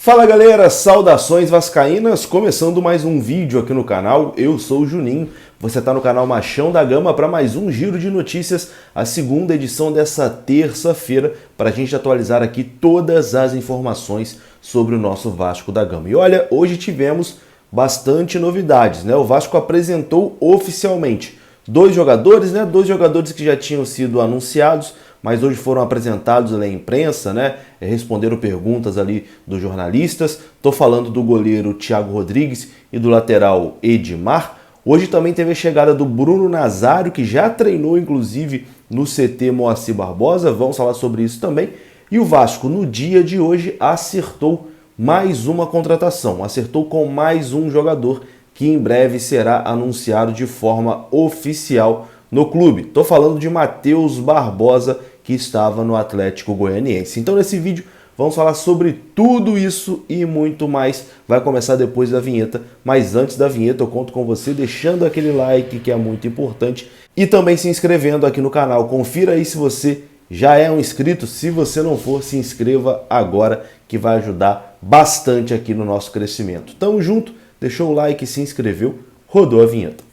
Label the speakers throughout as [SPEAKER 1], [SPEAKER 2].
[SPEAKER 1] Fala galera, saudações vascaínas, começando mais um vídeo aqui no canal, eu sou o Juninho, você está no canal Machão da Gama para mais um giro de notícias, a segunda edição dessa terça-feira, para a gente atualizar aqui todas as informações sobre o nosso Vasco da Gama. E olha, hoje tivemos bastante novidades, né? O Vasco apresentou oficialmente dois jogadores, né? Dois jogadores que já tinham sido anunciados, mas hoje foram apresentados à imprensa, né? Responderam perguntas ali dos jornalistas. Estou falando do goleiro Thiago Rodrigues e do lateral Edmar. Hoje também teve a chegada do Bruno Nazário, que já treinou inclusive no CT Moacir Barbosa. Vamos falar sobre isso também. E o Vasco, no dia de hoje, acertou mais uma contratação. Acertou com mais um jogador que em breve será anunciado de forma oficial no clube. Estou falando de Matheus Barbosa, que estava no Atlético Goianiense. Então nesse vídeo vamos falar sobre tudo isso e muito mais. Vai começar depois da vinheta, mas antes da vinheta eu conto com você deixando aquele like que é muito importante e também se inscrevendo aqui no canal. Confira aí se você já é um inscrito. Se você não for, se inscreva agora que vai ajudar bastante aqui no nosso crescimento. Tamo junto, deixou o like, se inscreveu, rodou a vinheta.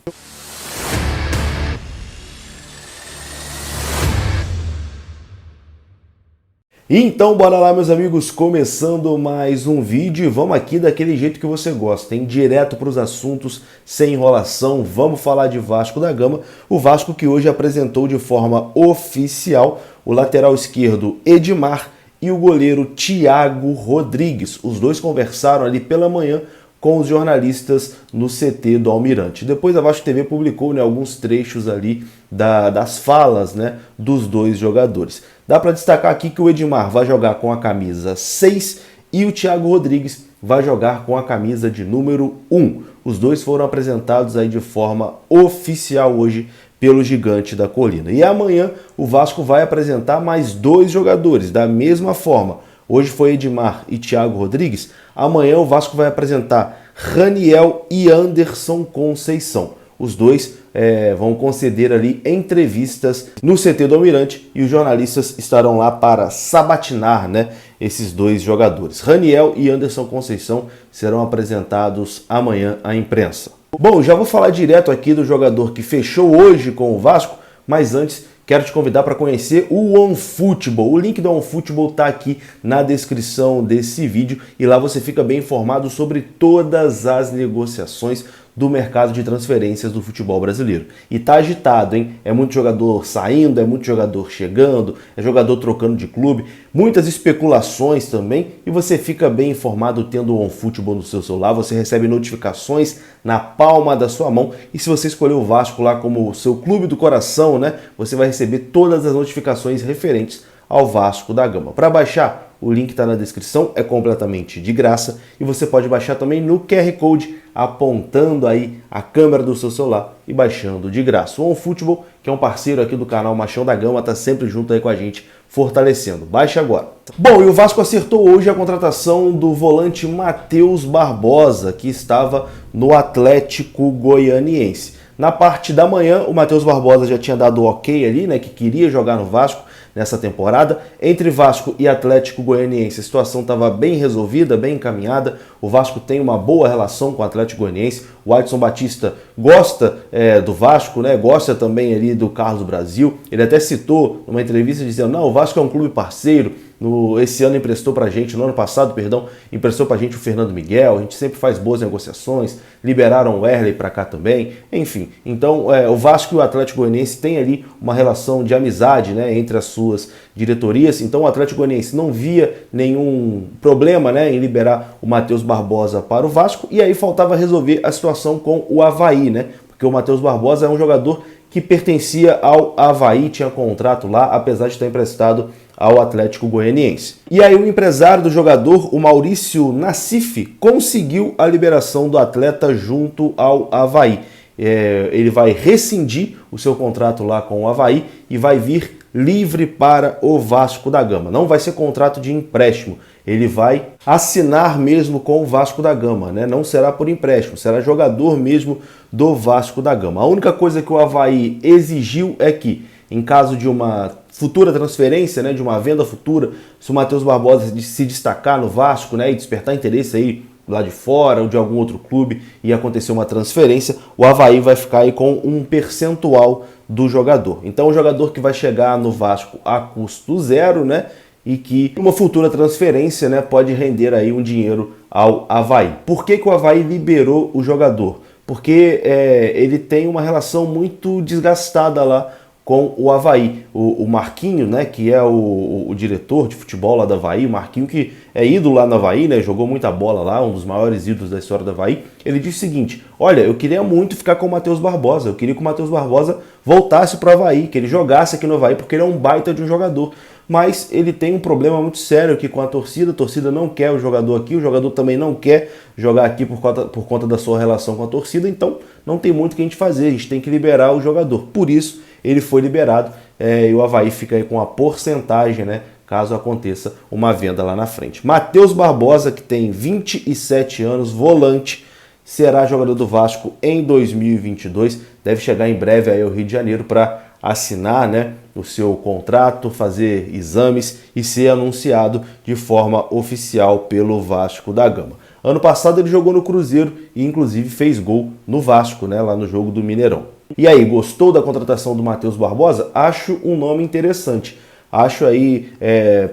[SPEAKER 1] Então bora lá meus amigos, começando mais um vídeo e vamos aqui daquele jeito que você gosta, hein? Direto para os assuntos, sem enrolação, vamos falar de Vasco da Gama. O Vasco que hoje apresentou de forma oficial o lateral esquerdo Edmar e o goleiro Thiago Rodrigues. Os dois conversaram ali pela manhã com os jornalistas no CT do Almirante. Depois a Vasco TV publicou, né, alguns trechos ali das falas, né, dos dois jogadores. Dá para destacar aqui que o Edmar vai jogar com a camisa 6 e o Thiago Rodrigues vai jogar com a camisa de número 1. Os dois foram apresentados aí de forma oficial hoje pelo Gigante da Colina. E amanhã o Vasco vai apresentar mais dois jogadores da mesma forma. Hoje foi Edmar e Thiago Rodrigues. Amanhã o Vasco vai apresentar Raniel e Anderson Conceição. Os dois vão conceder ali entrevistas no CT do Almirante e os jornalistas estarão lá para sabatinar, né, esses dois jogadores. Raniel e Anderson Conceição serão apresentados amanhã à imprensa. Bom, já vou falar direto aqui do jogador que fechou hoje com o Vasco, mas antes quero te convidar para conhecer o OneFootball. O link do OneFootball está aqui na descrição desse vídeo e lá você fica bem informado sobre todas as negociações do mercado de transferências do futebol brasileiro. E tá agitado, hein? É muito jogador saindo, é muito jogador chegando, é jogador trocando de clube, muitas especulações também, e você fica bem informado tendo o OneFootball no seu celular. Você recebe notificações na palma da sua mão e se você escolher o Vasco lá como seu clube do coração, né, você vai receber todas as notificações referentes ao Vasco da Gama. Para baixar, o link está na descrição, é completamente de graça e você pode baixar também no QR Code, apontando aí a câmera do seu celular e baixando de graça. O OneFootball, que é um parceiro aqui do canal Machão da Gama, está sempre junto aí com a gente, fortalecendo. Baixe agora. Bom, e o Vasco acertou hoje a contratação do volante Matheus Barbosa, que estava no Atlético Goianiense. Na parte da manhã, o Matheus Barbosa já tinha dado o ok ali, né, que queria jogar no Vasco nessa temporada. Entre Vasco e Atlético Goianiense, a situação estava bem resolvida, bem encaminhada. O Vasco tem uma boa relação com o Atlético Goianiense. O Adson Batista gosta do Vasco, né? Gosta também ali do Carlos Brasil. Ele até citou numa entrevista dizendo: não, o Vasco é um clube parceiro. Esse ano emprestou pra gente, no ano passado, perdão, emprestou pra gente o Fernando Miguel. A gente sempre faz boas negociações, liberaram o Erley pra cá também, enfim. Então o Vasco e o Atlético Goianiense têm ali uma relação de amizade, né, entre as suas diretorias. Então o Atlético Goianiense não via nenhum problema, né, em liberar o Matheus Barbosa para o Vasco, e aí faltava resolver a situação com o Avaí, né, porque o Matheus Barbosa é um jogador que pertencia ao Avaí, tinha contrato lá, apesar de estar emprestado ao Atlético Goianiense. E aí o empresário do jogador, o Maurício Nassif, conseguiu a liberação do atleta junto ao Avaí. Ele vai rescindir o seu contrato lá com o Avaí e vai vir livre para o Vasco da Gama. Não vai ser contrato de empréstimo, ele vai assinar mesmo com o Vasco da Gama, né? Não será por empréstimo, será jogador mesmo do Vasco da Gama. A única coisa que o Avaí exigiu é que, em caso de uma futura transferência, né, de uma venda futura, se o Matheus Barbosa se destacar no Vasco, né, e despertar interesse aí lá de fora ou de algum outro clube e acontecer uma transferência, o Avaí vai ficar aí com um percentual do jogador. Então o jogador que vai chegar no Vasco a custo zero, né, e que uma futura transferência, né, pode render aí um dinheiro ao Avaí. Por que o Avaí liberou o jogador? Porque ele tem uma relação muito desgastada lá com o Avaí. O Marquinho, né, que é o diretor de futebol lá do Avaí, o Marquinho que é ídolo lá no Avaí, né, jogou muita bola lá, um dos maiores ídolos da história do Avaí, ele disse o seguinte: olha, eu queria muito ficar com o Matheus Barbosa, eu queria que o Matheus Barbosa voltasse para o Avaí, que ele jogasse aqui no Avaí, porque ele é um baita de um jogador. Mas ele tem um problema muito sério aqui com a torcida não quer o jogador aqui, o jogador também não quer jogar aqui por conta da sua relação com a torcida, então não tem muito o que a gente fazer, a gente tem que liberar o jogador. Por isso, ele foi liberado e o Avaí fica aí com a porcentagem, né, caso aconteça uma venda lá na frente. Matheus Barbosa, que tem 27 anos, volante, será jogador do Vasco em 2022, deve chegar em breve aí ao Rio de Janeiro para assinar, né, o seu contrato, fazer exames e ser anunciado de forma oficial pelo Vasco da Gama. Ano passado ele jogou no Cruzeiro e inclusive fez gol no Vasco, né, lá no jogo do Mineirão. E aí, gostou da contratação do Matheus Barbosa? Acho um nome interessante. Acho aí,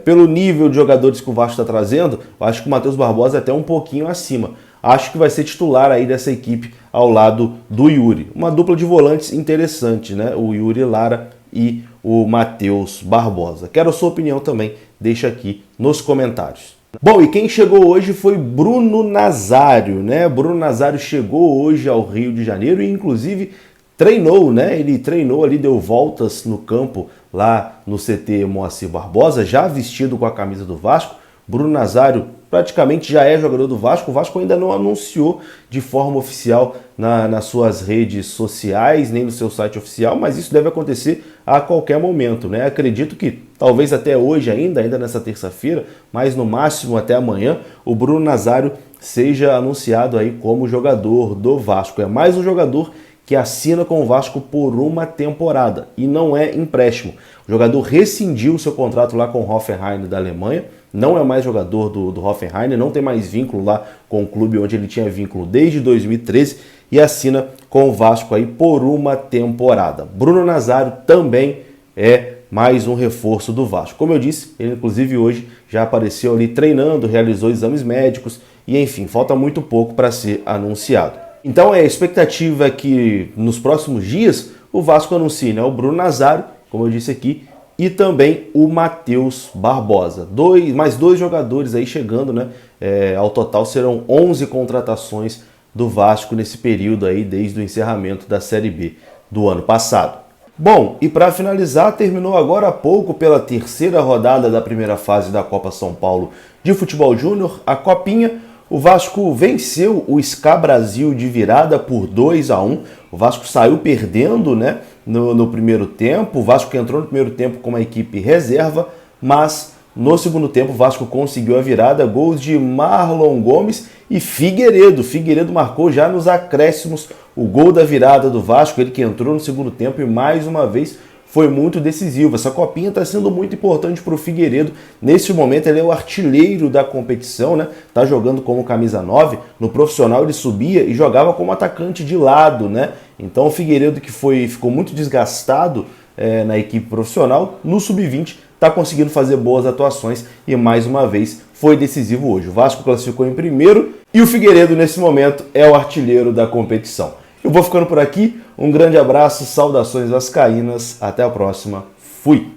[SPEAKER 1] pelo nível de jogadores que o Vasco está trazendo, acho que o Matheus Barbosa é até um pouquinho acima. Acho que vai ser titular aí dessa equipe ao lado do Yuri. Uma dupla de volantes interessante, né? O Yuri Lara e o Matheus Barbosa. Quero a sua opinião também, deixa aqui nos comentários. Bom, e quem chegou hoje foi Bruno Nazário, né? Bruno Nazário chegou hoje ao Rio de Janeiro e inclusive treinou, né? Ele treinou ali, deu voltas no campo lá no CT Moacir Barbosa, já vestido com a camisa do Vasco. Bruno Nazário praticamente já é jogador do Vasco. O Vasco ainda não anunciou de forma oficial nas suas redes sociais, nem no seu site oficial, mas isso deve acontecer a qualquer momento, né? Acredito que talvez até hoje ainda nessa terça-feira, mas no máximo até amanhã, o Bruno Nazário seja anunciado aí como jogador do Vasco. É mais um jogador que assina com o Vasco por uma temporada e não é empréstimo. O jogador rescindiu seu contrato lá com o Hoffenheim da Alemanha, não é mais jogador do Hoffenheim, não tem mais vínculo lá com o clube onde ele tinha vínculo desde 2013 e assina com o Vasco aí por uma temporada. Bruno Nazário também é mais um reforço do Vasco. Como eu disse, ele inclusive hoje já apareceu ali treinando, realizou exames médicos e enfim, falta muito pouco para ser anunciado. Então a expectativa é que nos próximos dias o Vasco anuncie, né, o Bruno Nazário, como eu disse aqui, e também o Matheus Barbosa. Mais dois jogadores aí chegando, né? Ao total serão 11 contratações do Vasco nesse período aí, desde o encerramento da Série B do ano passado. Bom, e para finalizar, terminou agora há pouco pela terceira rodada da primeira fase da Copa São Paulo de Futebol Júnior, a Copinha. O Vasco venceu o SCA Brasil de virada por 2-1. O Vasco saiu perdendo, né, no primeiro tempo. O Vasco entrou no primeiro tempo com uma equipe reserva, mas no segundo tempo o Vasco conseguiu a virada. Gols de Marlon Gomes e Figueiredo. Figueiredo marcou já nos acréscimos o gol da virada do Vasco. Ele que entrou no segundo tempo e mais uma vez foi muito decisivo. Essa copinha está sendo muito importante para o Figueiredo. Nesse momento ele é o artilheiro da competição, né? Tá jogando como camisa 9. No profissional ele subia e jogava como atacante de lado, né? Então o Figueiredo que ficou muito desgastado na equipe profissional, no sub-20 está conseguindo fazer boas atuações e mais uma vez foi decisivo hoje. O Vasco classificou em primeiro e o Figueiredo nesse momento é o artilheiro da competição. Eu vou ficando por aqui, um grande abraço, saudações vascaínas, até a próxima, fui!